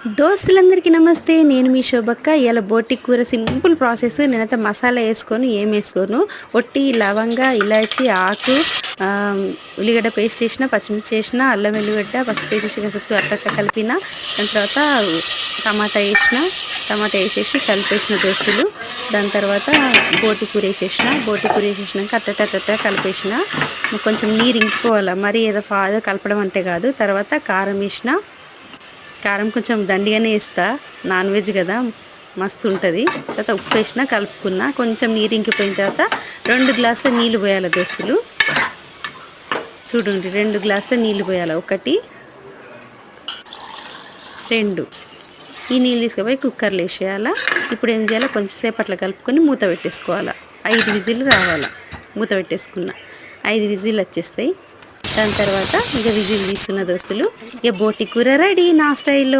దోస్తులందరికీ నమస్తే. నేను మీ శోభక్క. ఇలా బోటి కూర సింపుల్ ప్రాసెస్. నేనైతే మసాలా వేసుకోను, ఏం వేసుకోను. ఒట్టి లవంగా, ఇలాచి, ఆకు, ఉల్లిగడ్డ పేస్ట్ వేసిన, పచ్చిమిర్చి వేసిన, అల్లం వెల్లిగడ్డ, పచ్చిమిర్చి వేసి అట్లా కలిపిన. దాని తర్వాత టమాటా వేసేసి కలిపేసిన దోస్తులు. దాని తర్వాత బోటి కూర వేసేసినాక అట్ట కలిపేసిన. కొంచెం నీరు ఇంకిపోవాలి, మరి ఏదో కలపడం అంటే కాదు. తర్వాత కారం వేసిన. కారం కొంచెం దండిగానే వేస్తా, నాన్ వెజ్ కదా, మస్తు ఉంటుంది. తర్వాత ఉప్పు వేసిన, కలుపుకున్నా. కొంచెం నీరు ఇంకిపోయిన తర్వాత 2 గ్లాసుల నీళ్ళు పోయాలి దోస్తులు. చూడండి, 2 గ్లాసుల నీళ్ళు పోయాలి. 1, 2 ఈ నీళ్ళు తీసుకుపోయి కుక్కర్లో వేసేయాలా. ఇప్పుడు ఏం చేయాలి, కొంచెం సేపు అట్లా కలుపుకొని మూత పెట్టేసుకోవాలా. 5 విజిల్లు రావాలా. మూత పెట్టేసుకున్నా. 5 విజిల్లు వచ్చేస్తాయి. దాని తర్వాత ఇక విజిల్ తీస్తున్న దోస్తులు, ఇక బోటి కూర రెడీ నా స్టైల్లో.